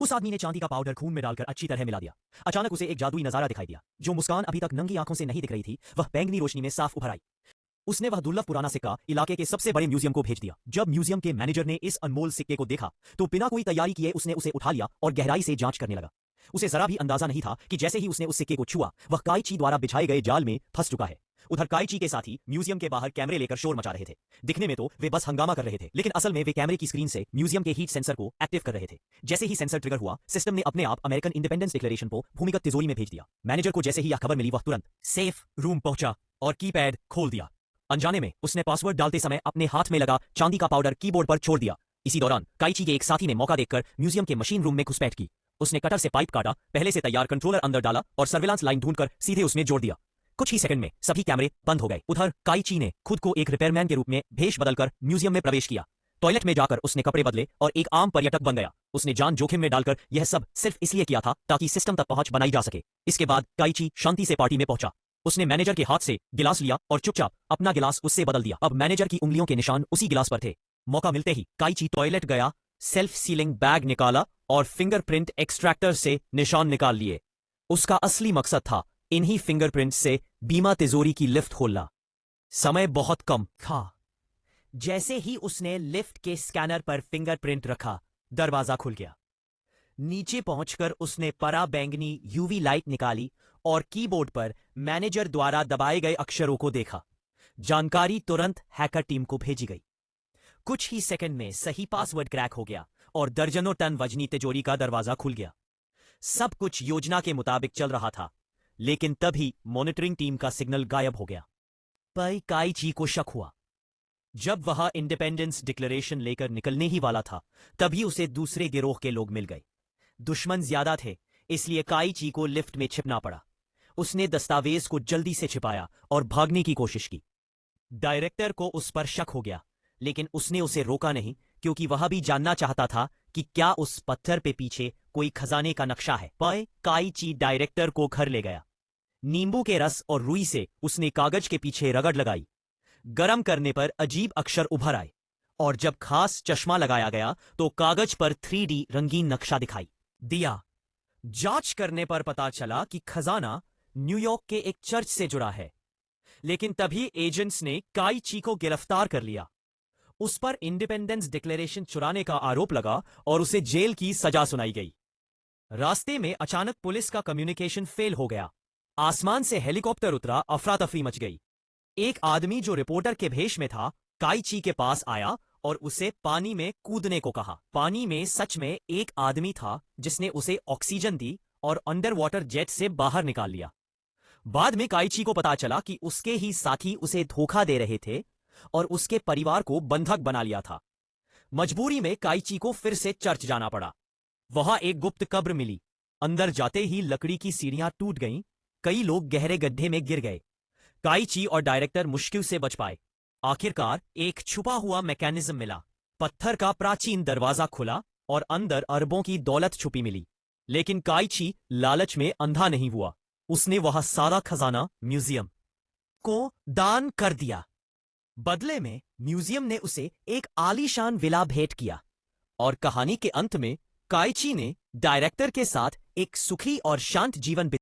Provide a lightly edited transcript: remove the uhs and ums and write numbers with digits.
उस आदमी ने चांदी का पाउडर खून में डालकर अच्छी तरह मिला दिया। अचानक उसे एक जादुई नजारा दिखाई दिया। जो मुस्कान अभी तक नंगी आंखों से नहीं दिख रही थी, वह बैंगनी रोशनी में साफ उभर आई। उसने वह दुर्लभ पुराना सिक्का इलाके के सबसे बड़े म्यूजियम को भेज दिया। जब म्यूजियम के मैनेजर ने इस अनमोल सिक्के को देखा तो बिना कोई तैयारी किए उसने उसे उठा लिया और गहराई से जांच करने लगा। उसे जरा भी अंदाजा नहीं था कि जैसे ही उसने उस सिक्के को छुआ, वह काइची द्वारा बिछाए गए जाल में फंस चुका है। उधर काइची के साथी म्यूजियम के बाहर कैमरे लेकर शोर मचा रहे थे। दिखने में तो वे बस हंगामा कर रहे थे, लेकिन असल में वे कैमरे की स्क्रीन से म्यूजियम के हीट सेंसर को एक्टिव कर रहे थे। जैसे ही सेंसर ट्रिगर हुआ, सिस्टम ने अपने आप अमेरिकन इंडिपेंडेंस डिक्लेरेशन को भूमिगत तिजोरी में भेज दिया। मैनेजर को जैसे ही यह खबर मिली, वह तुरंत सेफ रूम पहुंचा और कीपैड खोल दिया। अनजाने में उसने पासवर्ड डालते समय अपने हाथ में लगा चांदी का पाउडर कीबोर्ड पर छोड़ दिया। इसी दौरान काइची के एक साथी ने मौका देखकर म्यूजियम के मशीन रूम में घुसपैठ की। उसने कटर से पाइप काटा, पहले से तैयार कंट्रोलर अंदर डाला और सर्विलांस लाइन ढूंढकर सीधे उसमें जोड़ दिया। कुछ ही सेकंड में सभी कैमरे बंद हो गए। उधर काइची ने खुद को एक रिपेयरमैन के रूप में भेष बदलकर म्यूजियम में प्रवेश किया। टॉयलेट में जाकर उसने कपड़े बदले और एक आम पर्यटक बन गया। उसने जान जोखिम में डालकर यह सब सिर्फ इसलिए किया था ताकि सिस्टम तक पहुंच बनाई जा सके। इसके बाद काइची शांति से पार्टी में पहुंचा। उसने मैनेजर के हाथ से गिलास लिया और चुपचाप अपना गिलास उससे बदल दिया। अब मैनेजर की उंगलियों के निशान उसी गिलास पर थे। मौका मिलते ही काइची टॉयलेट गया, सेल्फ सीलिंग बैग निकाला और फिंगरप्रिंट एक्सट्रैक्टर से निशान निकाल लिए। उसका असली मकसद था इन्हीं फिंगरप्रिंट से बीमा तिजोरी की लिफ्ट खोलना। समय बहुत कम था। जैसे ही उसने लिफ्ट के स्कैनर पर फिंगरप्रिंट रखा, दरवाजा खुल गया। नीचे पहुंचकर उसने परा बैंगनी यूवी लाइट निकाली और कीबोर्ड पर मैनेजर द्वारा दबाए गए अक्षरों को देखा। जानकारी तुरंत हैकर टीम को भेजी गई। कुछ ही सेकंड में सही पासवर्ड क्रैक हो गया और दर्जनों टन वजनी तिजोरी का दरवाजा खुल गया। सब कुछ योजना के मुताबिक चल रहा था, लेकिन तभी मॉनिटरिंग टीम का सिग्नल गायब हो गया। पर काइची को शक हुआ। जब वह इंडिपेंडेंस डिक्लेरेशन लेकर निकलने ही वाला था, तभी उसे दूसरे गिरोह के लोग मिल गए। दुश्मन ज्यादा थे, इसलिए काइची को लिफ्ट में छिपना पड़ा। उसने दस्तावेज को जल्दी से छिपाया और भागने की कोशिश की। डायरेक्टर को उस पर शक हो गया, लेकिन उसने उसे रोका नहीं, क्योंकि वह भी जानना चाहता था कि क्या उस पत्थर पे पीछे कोई खजाने का नक्शा है। पर काइची डायरेक्टर को घर ले गया। नींबू के रस और रुई से उसने कागज के पीछे रगड़ लगाई। गरम करने पर अजीब अक्षर उभर आए और जब खास चश्मा लगाया गया तो कागज पर 3D रंगीन नक्शा दिखाई दिया। जांच करने पर पता चला कि खजाना न्यूयॉर्क के एक चर्च से जुड़ा है। लेकिन तभी एजेंट्स ने काइची को गिरफ्तार कर लिया। उस पर इंडिपेंडेंस डिक्लेरेशन चुराने का आरोप लगा और उसे जेल की सजा सुनाई गई। रास्ते में अचानक पुलिस का कम्युनिकेशन फेल हो गया। आसमान से हेलीकॉप्टर उतरा, अफरा तफरी मच गई। एक आदमी जो रिपोर्टर के भेष में था, काइची के पास आया और उसे पानी में कूदने को कहा। पानी में सच में एक आदमी था जिसने उसे ऑक्सीजन दी और अंडर वाटर जेट से बाहर निकाल लिया। बाद में काइची को पता चला कि उसके ही साथी उसे धोखा दे रहे थे और उसके परिवार को बंधक बना लिया था। मजबूरी में काइची को फिर से चर्च जाना पड़ा। वहां एक गुप्त कब्र मिली। अंदर जाते ही लकड़ी की सीढ़ियां टूट गईं। कई लोग गहरे गड्ढे में गिर गए। काइची और डायरेक्टर मुश्किल से बच पाए। आखिरकार एक छुपा हुआ मैकेनिज्म मिला। पत्थर का प्राचीन दरवाजा खुला और अंदर अरबों की दौलत छुपी मिली। लेकिन काइची लालच में अंधा नहीं हुआ। उसने वह सारा खजाना म्यूजियम को दान कर दिया। बदले में म्यूजियम ने उसे एक आलीशान विला भेंट किया और कहानी के अंत में काइची ने डायरेक्टर के साथ एक सुखी और शांत जीवन